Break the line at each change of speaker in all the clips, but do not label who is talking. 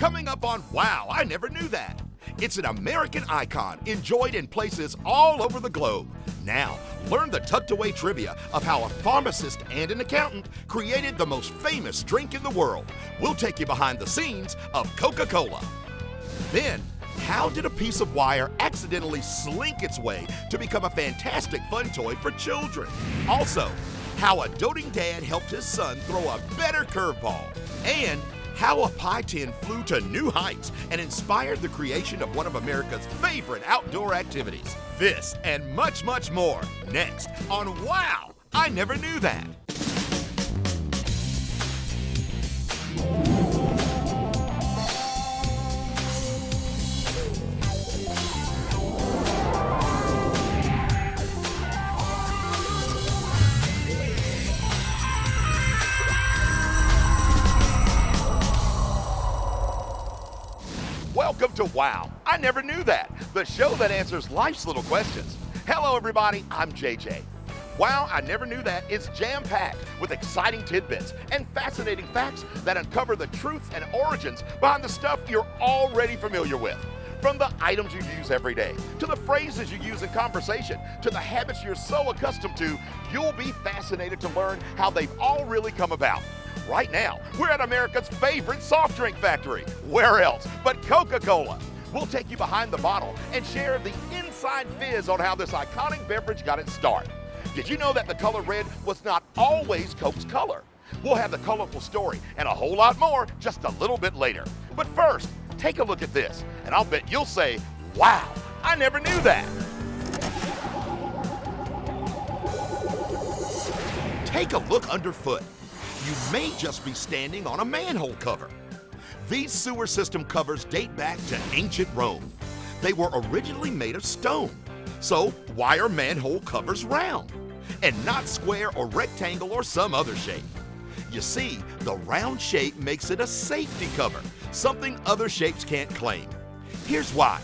Coming up on Wow, I Never Knew That. It's an American icon enjoyed in places all over the globe. Now, learn the tucked away trivia of how a pharmacist and an accountant created the most famous drink in the world. We'll take you behind the scenes of Coca-Cola. Then, how did a piece of wire accidentally slink its way to become a fantastic fun toy for children? Also, how a doting dad helped his son throw a better curveball. And how a pie tin flew to new heights and inspired the creation of one of America's favorite outdoor activities. This and much, much more next on Wow, I Never Knew That. Welcome to Wow, I Never Knew That, the show that answers life's little questions. Hello everybody, I'm JJ. Wow, I Never Knew That is jam-packed with exciting tidbits and fascinating facts that uncover the truths and origins behind the stuff you're already familiar with. From the items you use every day, to the phrases you use in conversation, to the habits you're so accustomed to, you'll be fascinated to learn how they've all really come about. Right now, we're at America's favorite soft drink factory. Where else but Coca-Cola? We'll take you behind the bottle and share the inside fizz on how this iconic beverage got its start. Did you know that the color red was not always Coke's color? We'll have the colorful story and a whole lot more just a little bit later. But first, take a look at this, and I'll bet you'll say, wow, I never knew that. Take a look underfoot. You may just be standing on a manhole cover. These sewer system covers date back to ancient Rome. They were originally made of stone. So why are manhole covers round and not square or rectangle or some other shape? You see, the round shape makes it a safety cover, something other shapes can't claim. Here's why.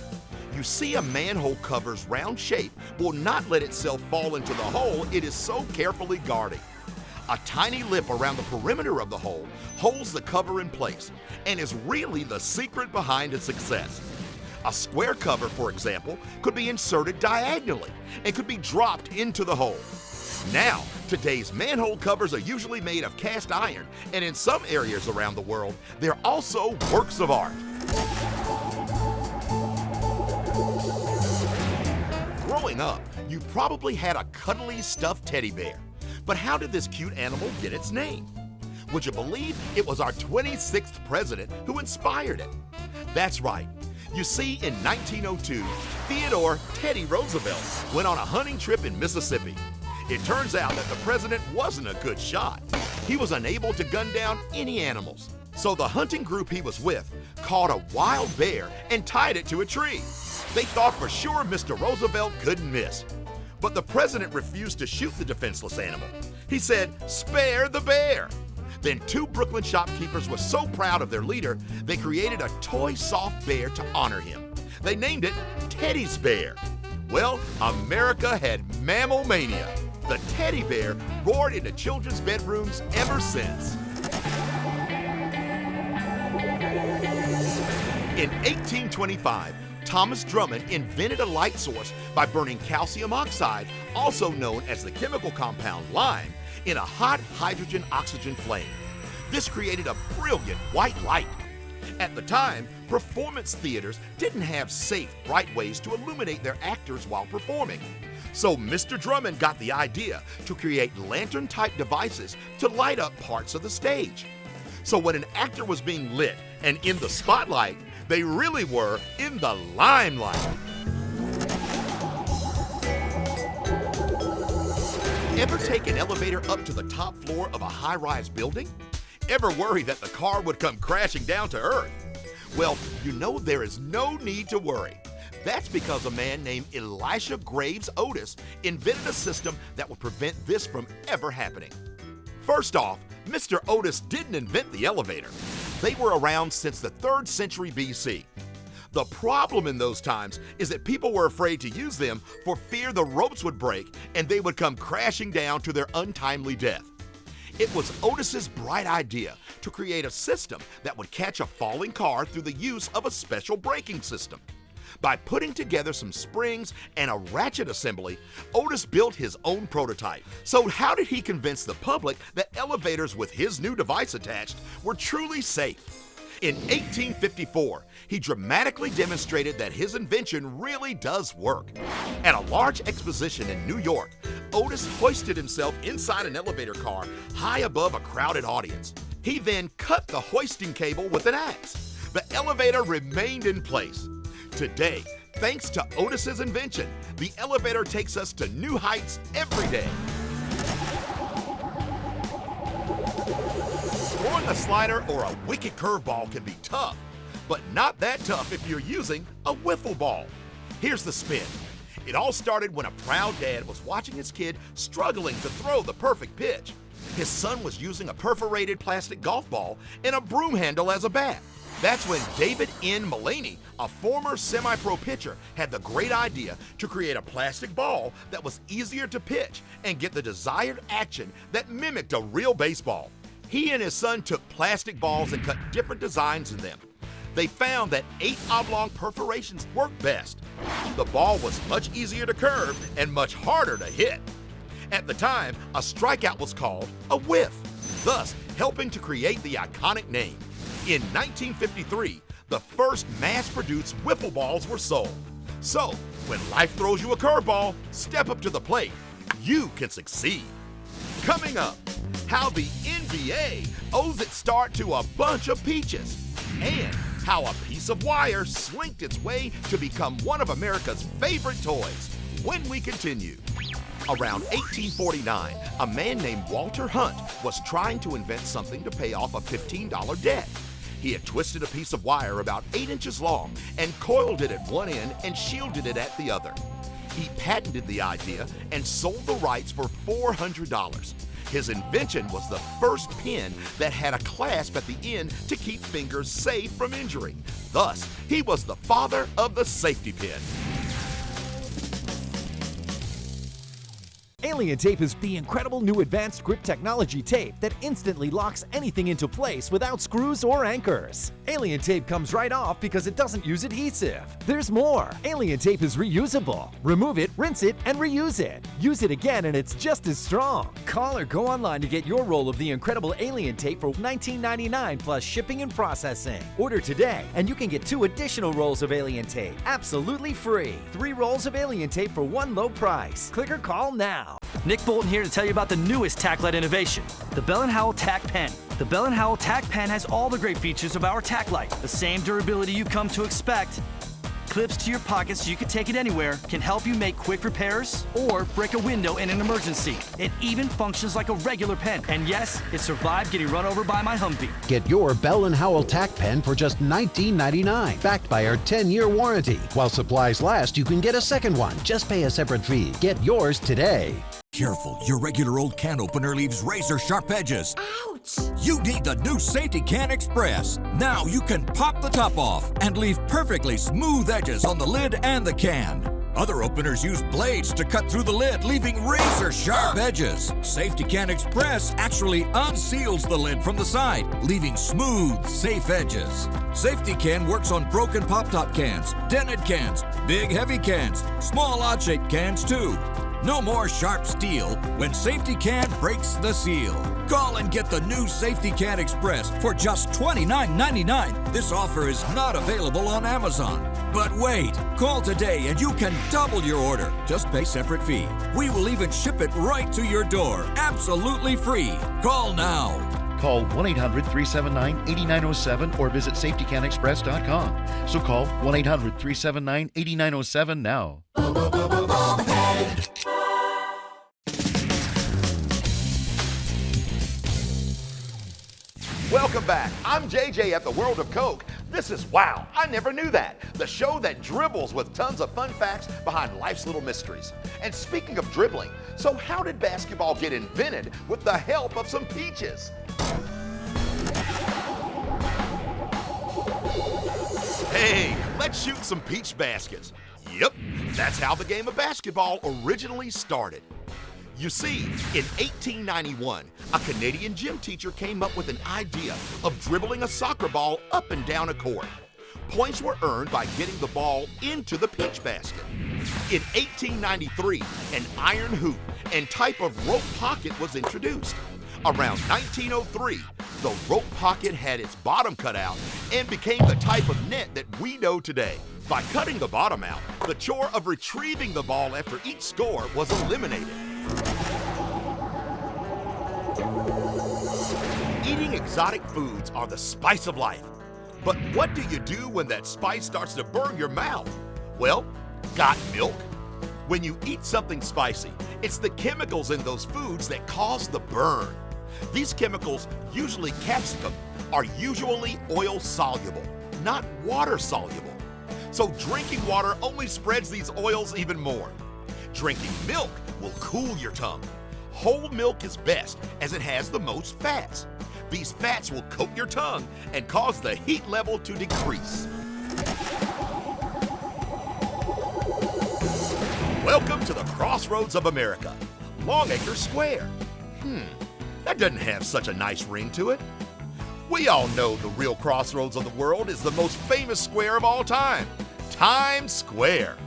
You see, a manhole cover's round shape will not let itself fall into the hole it is so carefully guarding. A tiny lip around the perimeter of the hole holds the cover in place and is really the secret behind its success. A square cover, for example, could be inserted diagonally and could be dropped into the hole. Now, today's manhole covers are usually made of cast iron, and in some areas around the world, they're also works of art. Growing up, you probably had a cuddly stuffed teddy bear. But how did this cute animal get its name? Would you believe it was our 26th president who inspired it? That's right. You see, in 1902, Theodore Teddy Roosevelt went on a hunting trip in Mississippi. It turns out that the president wasn't a good shot. He was unable to gun down any animals. So the hunting group he was with caught a wild bear and tied it to a tree. They thought for sure Mr. Roosevelt couldn't miss. But the president refused to shoot the defenseless animal. He said, "Spare the bear." Then two Brooklyn shopkeepers were so proud of their leader, they created a toy soft bear to honor him. They named it Teddy's Bear. Well, America had mammal mania. The teddy bear roared into children's bedrooms ever since. In 1825, Thomas Drummond invented a light source by burning calcium oxide, also known as the chemical compound lime, in a hot hydrogen-oxygen flame. This created a brilliant white light. At the time, performance theaters didn't have safe, bright ways to illuminate their actors while performing. So Mr. Drummond got the idea to create lantern-type devices to light up parts of the stage. So when an actor was being lit and in the spotlight, they really were in the limelight. Ever take an elevator up to the top floor of a high-rise building? Ever worry that the car would come crashing down to earth? Well, you know there is no need to worry. That's because a man named Elisha Graves Otis invented a system that would prevent this from ever happening. First off, Mr. Otis didn't invent the elevator. They were around since the 3rd century BC. The problem in those times is that people were afraid to use them for fear the ropes would break and they would come crashing down to their untimely death. It was Otis's bright idea to create a system that would catch a falling car through the use of a special braking system. By putting together some springs and a ratchet assembly, Otis built his own prototype. So how did he convince the public that elevators with his new device attached were truly safe? In 1854, he dramatically demonstrated that his invention really does work. At a large exposition in New York, Otis hoisted himself inside an elevator car high above a crowded audience. He then cut the hoisting cable with an axe. The elevator remained in place. Today, thanks to Otis's invention, the elevator takes us to new heights every day. Throwing a slider or a wicked curveball can be tough, but not that tough if you're using a wiffle ball. Here's the spin. It all started when a proud dad was watching his kid struggling to throw the perfect pitch. His son was using a perforated plastic golf ball and a broom handle as a bat. That's when David N. Mullaney, a former semi-pro pitcher, had the great idea to create a plastic ball that was easier to pitch and get the desired action that mimicked a real baseball. He and his son took plastic balls and cut different designs in them. They found that 8 oblong perforations worked best. The ball was much easier to curve and much harder to hit. At the time, a strikeout was called a whiff, thus helping to create the iconic name. In 1953, the first mass-produced wiffle balls were sold. So, when life throws you a curveball, step up to the plate. You can succeed. Coming up, how the NBA owes its start to a bunch of peaches, and how a piece of wire slinked its way to become one of America's favorite toys, when we continue. Around 1849, a man named Walter Hunt was trying to invent something to pay off a $15 debt. He had twisted a piece of wire about 8 inches long and coiled it at one end and shielded it at the other. He patented the idea and sold the rights for $400. His invention was the first pen that had a clasp at the end to keep fingers safe from injury. Thus, he was the father of the safety pin.
Alien Tape is the incredible new advanced grip technology tape that instantly locks anything into place without screws or anchors. Alien Tape comes right off because it doesn't use adhesive. There's more. Alien Tape is reusable. Remove it, rinse it, and reuse it. Use it again and it's just as strong. Call or go online to get your roll of the incredible Alien Tape for $19.99 plus shipping and processing. Order today and you can get 2 additional rolls of Alien Tape absolutely free. 3 rolls of Alien Tape for one low price. Click or call now.
Nick Bolton here to tell you about the newest tack-light innovation, the Bell & Howell Tack Pen. The Bell & Howell Tack Pen has all the great features of our tack light. The same durability you come to expect. Clips to your pocket so you can take it anywhere, can help you make quick repairs or break a window in an emergency. It even functions like a regular pen. And yes, it survived getting run over by my Humvee.
Get your Bell & Howell Tack Pen for just $19.99, backed by our 10-year warranty. While supplies last, you can get a second one. Just pay a separate fee. Get yours today.
Careful, your regular old can opener leaves razor-sharp edges.
Ouch!
You need the new Safety Can Express. Now you can pop the top off and leave perfectly smooth edges on the lid and the can. Other openers use blades to cut through the lid, leaving razor-sharp edges. Safety Can Express actually unseals the lid from the side, leaving smooth, safe edges. Safety Can works on broken pop-top cans, dented cans, big heavy cans, small odd-shaped cans too. No more sharp steel when Safety Can breaks the seal. Call and get the new Safety Can Express for just $29.99. This offer is not available on Amazon. But wait, call today and you can double your order. Just pay separate fee. We will even ship it right to your door, absolutely free. Call now.
Call 1-800-379-8907 or visit safetycanexpress.com. So call 1-800-379-8907 now.
Welcome back. I'm JJ at the World of Coke. This is Wow, I Never Knew That, the show that dribbles with tons of fun facts behind life's little mysteries. And speaking of dribbling, so how did basketball get invented with the help of some peaches? Hey, let's shoot some peach baskets. Yep, that's how the game of basketball originally started. You see, in 1891, a Canadian gym teacher came up with an idea of dribbling a soccer ball up and down a court. Points were earned by getting the ball into the peach basket. In 1893, an iron hoop and type of rope pocket was introduced. Around 1903, the rope pocket had its bottom cut out and became the type of net that we know today. By cutting the bottom out, the chore of retrieving the ball after each score was eliminated. Eating exotic foods are the spice of life. But what do you do when that spice starts to burn your mouth? Well, got milk? When you eat something spicy, it's the chemicals in those foods that cause the burn. These chemicals, usually capsicum, are usually oil soluble, not water soluble. So drinking water only spreads these oils even more. Drinking milk will cool your tongue. Whole milk is best as it has the most fats. These fats will coat your tongue and cause the heat level to decrease. Welcome to the crossroads of America, Longacre Square. That doesn't have such a nice ring to it. We all know the real crossroads of the world is the most famous square of all time, Times Square.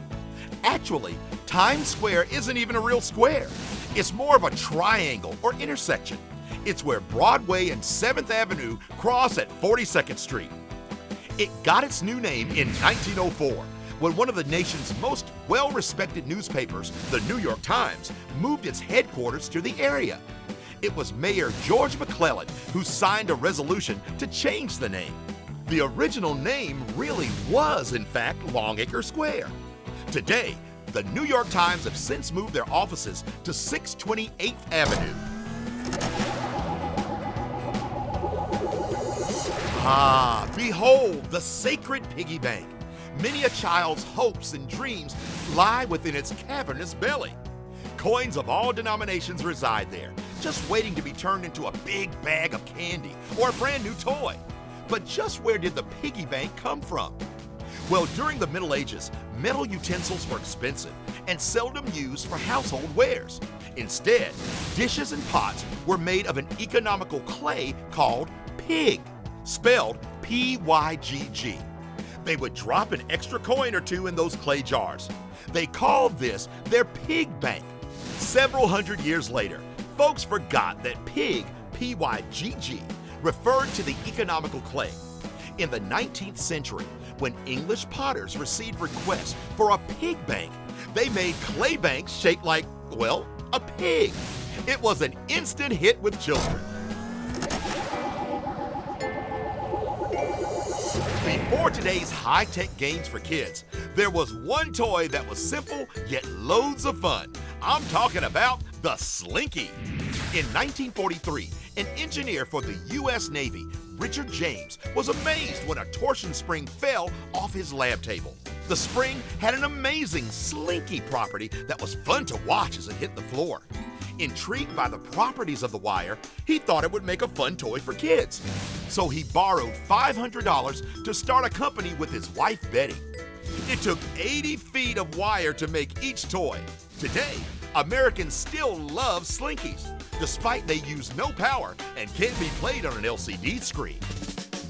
Actually, Times Square isn't even a real square. It's more of a triangle or intersection. It's where Broadway and 7th Avenue cross at 42nd Street. It got its new name in 1904 when one of the nation's most well-respected newspapers, the New York Times, moved its headquarters to the area. It was Mayor George McClellan who signed a resolution to change the name. The original name really was, in fact, Longacre Square. Today, the New York Times have since moved their offices to 628th Avenue. Ah, behold the sacred piggy bank. Many a child's hopes and dreams lie within its cavernous belly. Coins of all denominations reside there, just waiting to be turned into a big bag of candy or a brand new toy. But just where did the piggy bank come from? Well, during the Middle Ages, metal utensils were expensive and seldom used for household wares. Instead, dishes and pots were made of an economical clay called pig, spelled P-Y-G-G. They would drop an extra coin or two in those clay jars. They called this their pig bank. Several hundred years later, folks forgot that pig, P-Y-G-G, referred to the economical clay. In the 19th century, when English potters received requests for a pig bank, they made clay banks shaped like, well, a pig. It was an instant hit with children. Before today's high-tech games for kids, there was one toy that was simple yet loads of fun. I'm talking about the Slinky. In 1943, an engineer for the U.S. Navy, Richard James, was amazed when a torsion spring fell off his lab table. The spring had an amazing slinky property that was fun to watch as it hit the floor. Intrigued by the properties of the wire, he thought it would make a fun toy for kids. So he borrowed $500 to start a company with his wife, Betty. It took 80 feet of wire to make each toy. Today, Americans still love Slinkies, despite they use no power and can't be played on an LCD screen.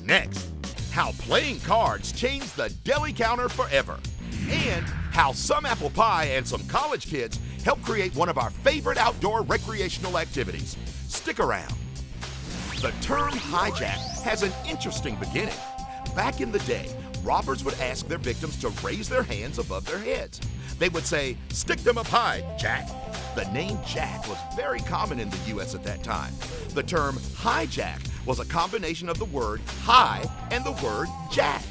Next, how playing cards changed the deli counter forever, and how some apple pie and some college kids help create one of our favorite outdoor recreational activities. Stick around. The term hijack has an interesting beginning. Back in the day, robbers would ask their victims to raise their hands above their heads. They would say, "Stick them up high, Jack." The name Jack was very common in the U.S. at that time. The term hijack was a combination of the word high and the word jack.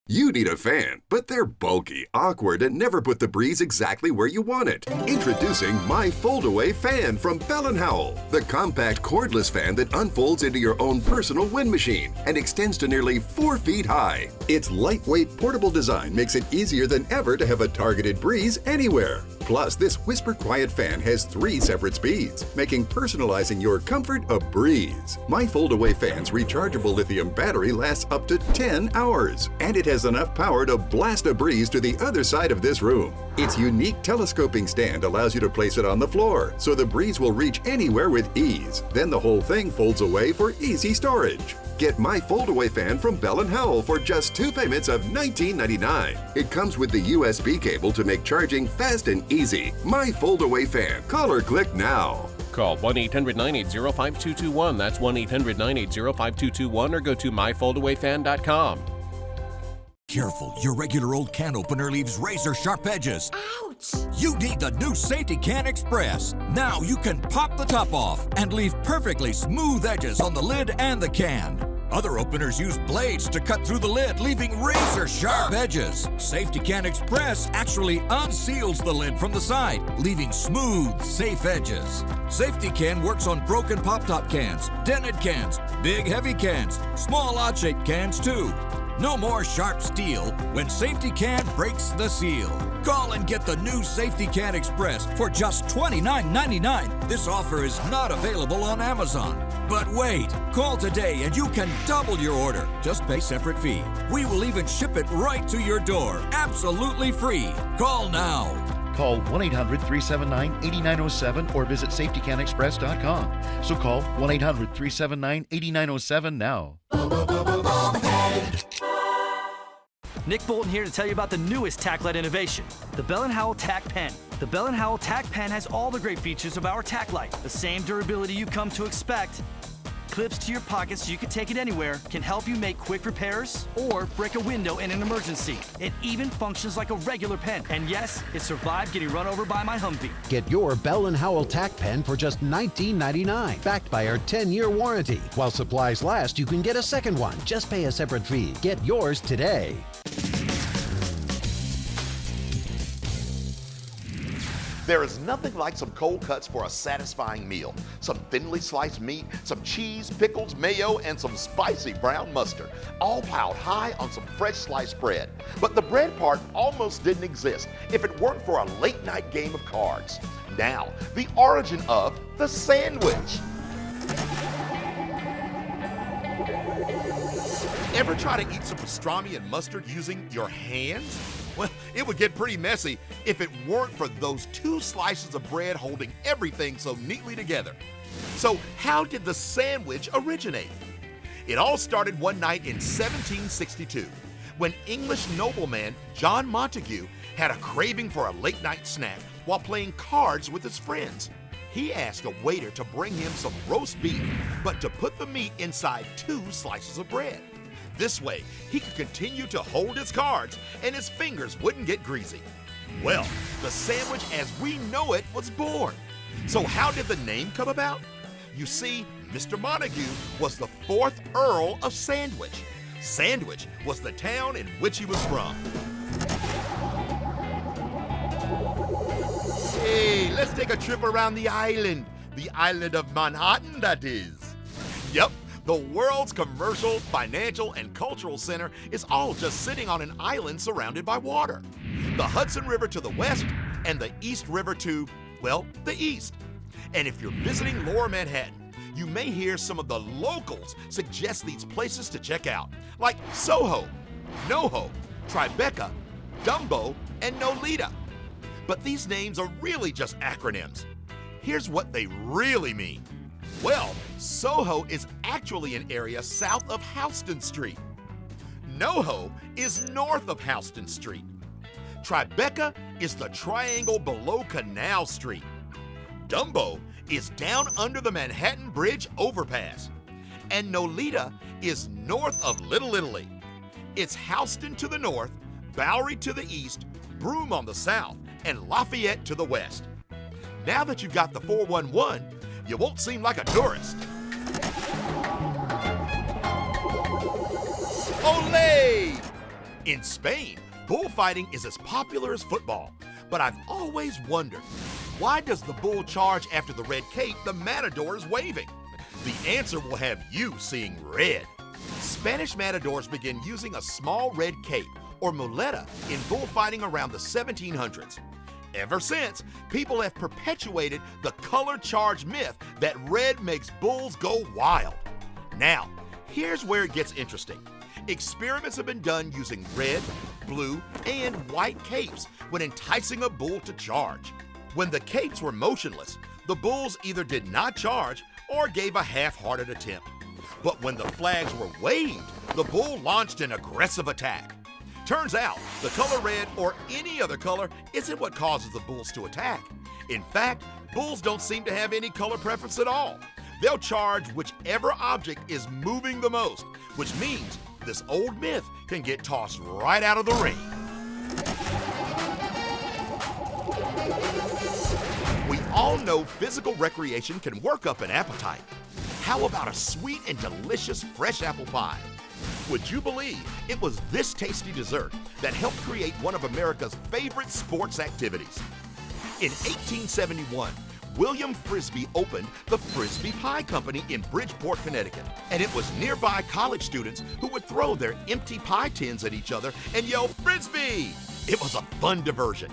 You need a fan, but they're bulky, awkward, and never put the breeze exactly where you want it. Introducing my fold-away fan from Bell & Howell, the compact cordless fan that unfolds into your own personal wind machine and extends to nearly 4 feet high. Its lightweight, portable design makes it easier than ever to have a targeted breeze anywhere. Plus, this whisper quiet fan has 3 separate speeds, making personalizing your comfort a breeze. My foldaway fan's rechargeable lithium battery lasts up to 10 hours, and it has enough power to blast a breeze to the other side of this room. Its unique telescoping stand allows you to place it on the floor, so the breeze will reach anywhere with ease. Then the whole thing folds away for easy storage. Get my foldaway fan from Bell & Howell for just 2 payments of $19.99. It comes with the USB cable to make charging fast and easy. My foldaway fan. Call or click now.
Call 1-800-980-5221. That's 1-800-980-5221, or go to myfoldawayfan.com.
Careful, your regular old can opener leaves razor-sharp edges.
Ouch!
You need the new Safety Can Express. Now you can pop the top off and leave perfectly smooth edges on the lid and the can. Other openers use blades to cut through the lid, leaving razor-sharp edges. Safety Can Express actually unseals the lid from the side, leaving smooth, safe edges. Safety Can works on broken pop-top cans, dented cans, big heavy cans, small odd-shaped cans too. No more sharp steel when Safety Can breaks the seal. Call and get the new Safety Can Express for just $29.99. This offer is not available on Amazon. But wait, call today and you can double your order. Just pay separate fee. We will even ship it right to your door, absolutely free. Call now.
Call 1-800-379-8907 or visit safetycanexpress.com. So call 1-800-379-8907 now.
Nick Bolton here to tell you about the newest tack-light innovation, the Bell & Howell Tack Pen. The Bell & Howell Tack Pen has all the great features of our tack light, the same durability you come to expect. Clips to your pocket so you can take it anywhere, can help you make quick repairs or break a window in an emergency. It even functions like a regular pen. And yes, it survived getting run over by my Humvee.
Get your Bell & Howell Tack Pen for just $19.99, backed by our 10-year warranty. While supplies last, you can get a second one. Just pay a separate fee. Get yours today.
There is nothing like some cold cuts for a satisfying meal. Some thinly sliced meat, some cheese, pickles, mayo, and some spicy brown mustard, all piled high on some fresh sliced bread. But the bread part almost didn't exist if it weren't for a late night game of cards. Now, the origin of the sandwich. Ever try to eat some pastrami and mustard using your hands? Well, it would get pretty messy if it weren't for those 2 slices of bread holding everything so neatly together. So how did the sandwich originate? It all started one night in 1762 when English nobleman John Montague had a craving for a late night snack while playing cards with his friends. He asked a waiter to bring him some roast beef, but to put the meat inside 2 slices of bread. This way, he could continue to hold his cards and his fingers wouldn't get greasy. Well, the sandwich as we know it was born. So how did the name come about? You see, Mr. Montague was the 4th Earl of Sandwich. Sandwich was the town in which he was from. Hey, let's take a trip around the island. The island of Manhattan, that is. Yep. The world's commercial, financial, and cultural center is all just sitting on an island surrounded by water. The Hudson River to the west and the East River to, well, the east. And if you're visiting Lower Manhattan, you may hear some of the locals suggest these places to check out, like Soho, NoHo, Tribeca, Dumbo, and Nolita. But these names are really just acronyms. Here's what they really mean. Well, Soho is actually an area south of Houston Street. NoHo is north of Houston Street. Tribeca is the triangle below Canal Street. Dumbo is down under the Manhattan Bridge overpass. And Nolita is north of Little Italy. It's Houston to the north, Bowery to the east, Broome on the south, and Lafayette to the west. Now that you've got the 411, you won't seem like a tourist. Olé! In Spain, bullfighting is as popular as football. But I've always wondered, why does the bull charge after the red cape the matador is waving? The answer will have you seeing red. Spanish matadors began using a small red cape, or muleta, in bullfighting around the 1700s. Ever since, people have perpetuated the color-charged myth that red makes bulls go wild. Now, here's where it gets interesting. Experiments have been done using red, blue, and white capes when enticing a bull to charge. When the capes were motionless, the bulls either did not charge or gave a half-hearted attempt. But when the flags were waved, the bull launched an aggressive attack. Turns out, the color red or any other color isn't what causes the bulls to attack. In fact, bulls don't seem to have any color preference at all. They'll charge whichever object is moving the most, which means this old myth can get tossed right out of the ring. We all know physical recreation can work up an appetite. How about a sweet and delicious fresh apple pie? Would you believe it was this tasty dessert that helped create one of America's favorite sports activities? In 1871, William Frisbee opened the Frisbee Pie Company in Bridgeport, Connecticut, and it was nearby college students who would throw their empty pie tins at each other and yell "Frisbee!" It was a fun diversion.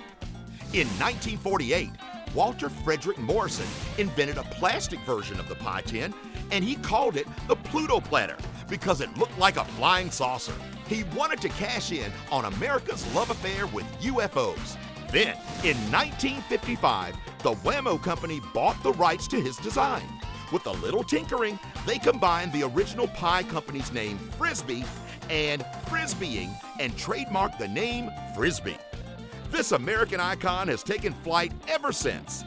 In 1948, Walter Frederick Morrison invented a plastic version of the pie tin, and he called it the Pluto Platter because it looked like a flying saucer. He wanted to cash in on America's love affair with UFOs. Then, in 1955, the Whammo Company bought the rights to his design. With a little tinkering, they combined the original pie company's name, Frisbee, and Frisbeeing, and trademarked the name Frisbee. This American icon has taken flight ever since.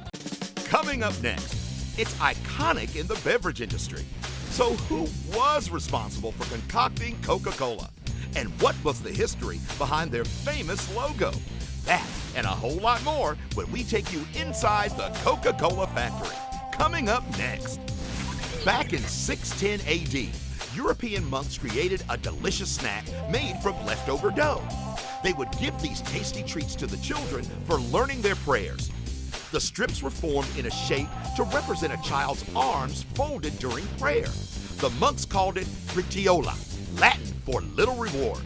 Coming up next, it's iconic in the beverage industry. So who was responsible for concocting Coca-Cola? And what was the history behind their famous logo? That and a whole lot more when we take you inside the Coca-Cola factory. Coming up next. Back in 610 AD, European monks created a delicious snack made from leftover dough. They would give these tasty treats to the children for learning their prayers. The strips were formed in a shape to represent a child's arms folded during prayer. The monks called it Pretzel, Latin for little reward.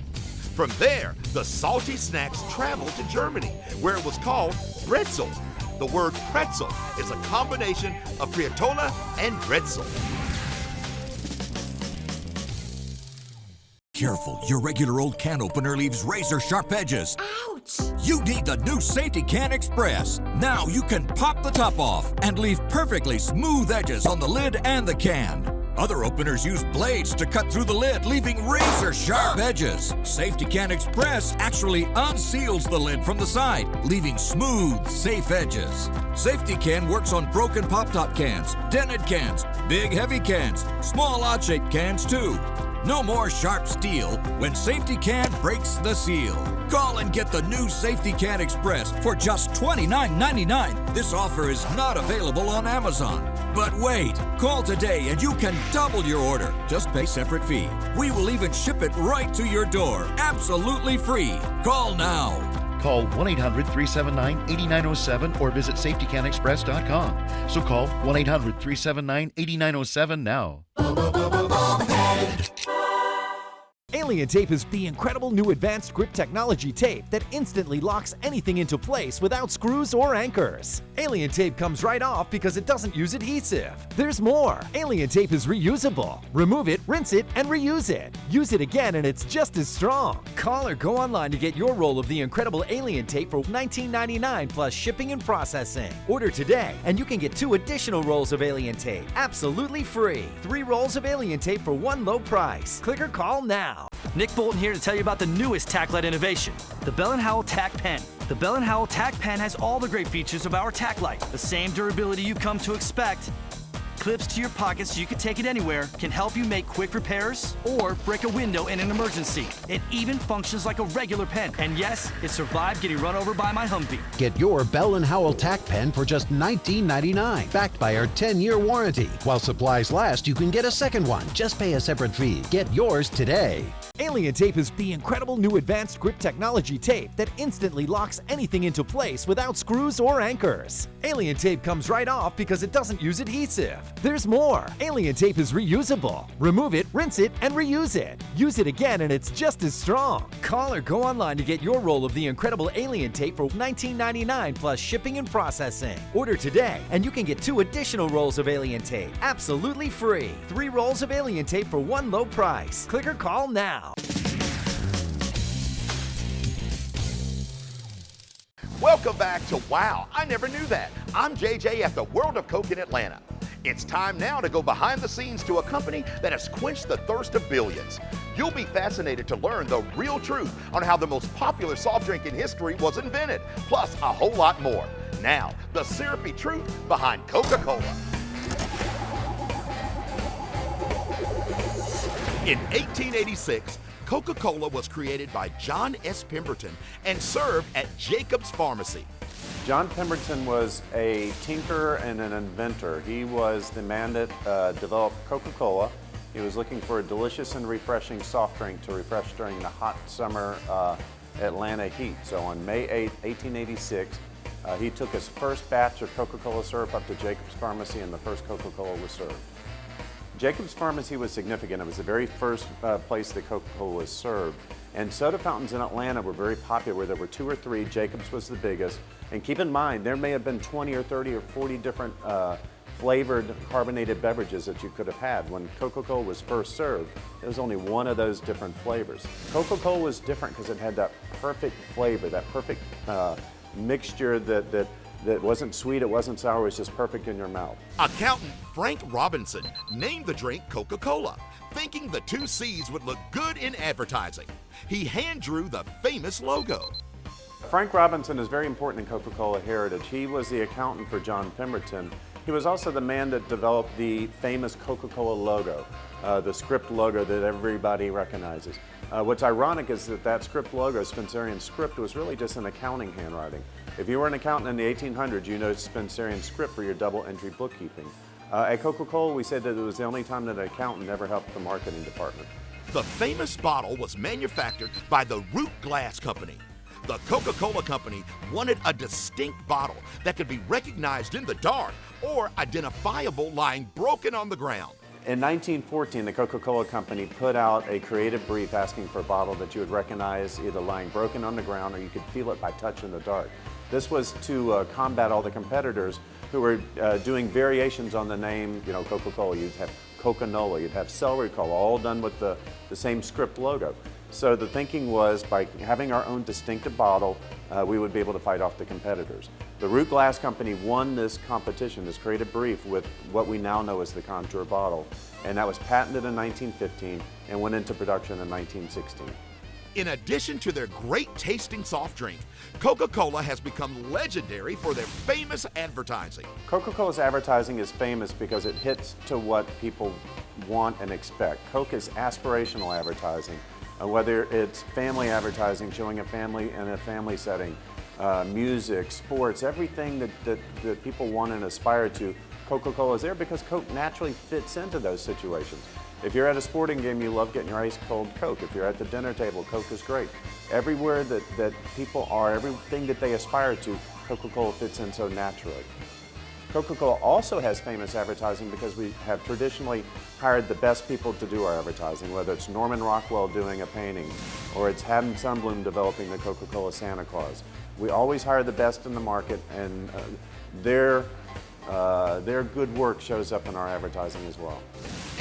From there, the salty snacks traveled to Germany, where it was called Pretzel. The word pretzel is a combination of Prietola and Pretzel.
Careful, your regular old can opener leaves razor-sharp edges.
Ouch!
You need the new Safety Can Express. Now you can pop the top off and leave perfectly smooth edges on the lid and the can. Other openers use blades to cut through the lid, leaving razor-sharp edges. Safety Can Express actually unseals the lid from the side, leaving smooth, safe edges. Safety Can works on broken pop-top cans, dented cans, big heavy cans, small odd-shaped cans too. No more sharp steel when Safety Can breaks the seal. Call and get the new Safety Can Express for just $29.99. This offer is not available on Amazon. But wait, call today and you can double your order. Just pay separate fee. We will even ship it right to your door, absolutely free. Call now.
Call 1-800-379-8907 or visit safetycanexpress.com. So call 1-800-379-8907 now.
Alien Tape is the incredible new advanced grip technology tape that instantly locks anything into place without screws or anchors. Alien Tape comes right off because it doesn't use adhesive. There's more. Alien Tape is reusable. Remove it, rinse it, and reuse it. Use it again and it's just as strong. Call or go online to get your roll of the incredible Alien Tape for $19.99 plus shipping and processing. Order today and you can get 2 additional rolls of Alien Tape absolutely free. 3 rolls of Alien Tape for one low price. Click or call now.
Nick Bolton here to tell you about the newest tack-led innovation, the Bell & Howell Tack Pen. The Bell & Howell Tack Pen has all the great features of our tack light, the same durability you come to expect. Clips to your pocket so you can take it anywhere, can help you make quick repairs or break a window in an emergency. It even functions like a regular pen. And yes, it survived getting run over by my Humvee.
Get your Bell & Howell Tack Pen for just $19.99, backed by our 10-year warranty. While supplies last, you can get a second one. Just pay a separate fee. Get yours today.
Alien Tape is the incredible new advanced grip technology tape that instantly locks anything into place without screws or anchors. Alien Tape comes right off because it doesn't use adhesive. There's more. Alien tape is reusable. Remove it, rinse it, and reuse it. Use it again and it's just as strong. Call or go online to get your roll of the incredible Alien tape for $19.99 plus shipping and processing. Order today and you can get 2 additional rolls of Alien tape absolutely free. 3 rolls of Alien tape for one low price. Click or call now.
Welcome back to Wow, I Never Knew That. I'm JJ at the World of Coke in Atlanta. It's time now to go behind the scenes to a company that has quenched the thirst of billions. You'll be fascinated to learn the real truth on how the most popular soft drink in history was invented, plus a whole lot more. Now, the syrupy truth behind Coca-Cola. In 1886, Coca-Cola was created by John S. Pemberton and served at Jacob's Pharmacy.
John Pemberton was a tinkerer and an inventor. He was the man that developed Coca-Cola. He was looking for a delicious and refreshing soft drink to refresh during the hot summer Atlanta heat. So on May 8, 1886, he took his first batch of Coca-Cola syrup up to Jacob's Pharmacy and the first Coca-Cola was served. Jacob's Pharmacy was significant. It was the very first place that Coca-Cola was served. And soda fountains in Atlanta were very popular. There were 2 or 3. Jacob's was the biggest. And keep in mind, there may have been 20 or 30 or 40 different flavored carbonated beverages that you could have had. When Coca-Cola was first served, there was only one of those different flavors. Coca-Cola was different because it had that perfect flavor, that perfect mixture that wasn't sweet, it wasn't sour, it was just perfect in your mouth.
Accountant Frank Robinson named the drink Coca-Cola, thinking the 2 C's would look good in advertising. He hand drew the famous logo.
Frank Robinson is very important in Coca-Cola heritage. He was the accountant for John Pemberton. He was also the man that developed the famous Coca-Cola logo, the script logo that everybody recognizes. What's ironic is that script logo, Spencerian script, was really just an accounting handwriting. If you were an accountant in the 1800s, you know Spencerian script for your double entry bookkeeping. At Coca-Cola, we said that it was the only time that an accountant ever helped the marketing department.
The famous bottle was manufactured by the Root Glass Company. The Coca-Cola Company wanted a distinct bottle that could be recognized in the dark or identifiable lying broken on the ground.
In 1914, the Coca-Cola Company put out a creative brief asking for a bottle that you would recognize either lying broken on the ground or you could feel it by touch in the dark. This was to combat all the competitors who were doing variations on the name, you know, Coca-Cola. You'd have Coca-Cola, you'd have Celery Cola, all done with the same script logo. So the thinking was by having our own distinctive bottle, we would be able to fight off the competitors. The Root Glass Company won this competition, this creative brief, with what we now know as the Contour bottle. And that was patented in 1915 and went into production in 1916.
In addition to their great tasting soft drink, Coca-Cola has become legendary for their famous advertising.
Coca-Cola's advertising is famous because it hits to what people want and expect. Coke is aspirational advertising. Whether it's family advertising, showing a family in a family setting, music, sports, everything that people want and aspire to, Coca-Cola is there because Coke naturally fits into those situations. If you're at a sporting game, you love getting your ice cold Coke. If you're at the dinner table, Coke is great. Everywhere that people are, everything that they aspire to, Coca-Cola fits in so naturally. Coca-Cola also has famous advertising because we have traditionally hired the best people to do our advertising, whether it's Norman Rockwell doing a painting or it's Haddon Sundblom developing the Coca-Cola Santa Claus. We always hire the best in the market, and their good work shows up in our advertising as well.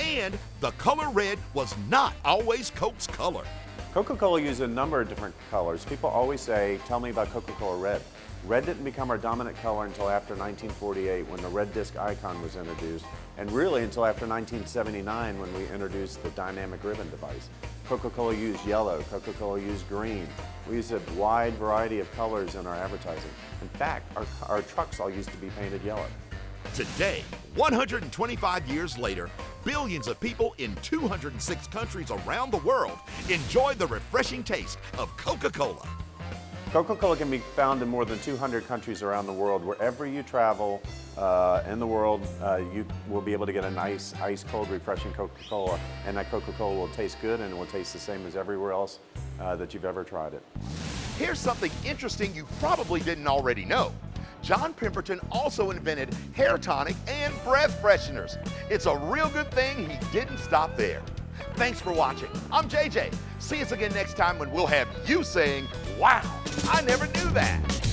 And the color red was not always Coke's color.
Coca-Cola used a number of different colors. People always say, tell me about Coca-Cola Red. Red didn't become our dominant color until after 1948 when the red disc icon was introduced, and really until after 1979 when we introduced the dynamic ribbon device. Coca-Cola used yellow, Coca-Cola used green. We used a wide variety of colors in our advertising. In fact, our trucks all used to be painted yellow.
Today, 125 years later, billions of people in 206 countries around the world enjoy the refreshing taste of Coca-Cola.
Coca-Cola can be found in more than 200 countries around the world. Wherever you travel in the world, you will be able to get a nice, ice-cold, refreshing Coca-Cola. And that Coca-Cola will taste good and it will taste the same as everywhere else that you've ever tried it.
Here's something interesting you probably didn't already know. John Pemberton also invented hair tonic and breath fresheners. It's a real good thing he didn't stop there. Thanks for watching. I'm JJ. See us again next time when we'll have you saying, wow, I never knew that.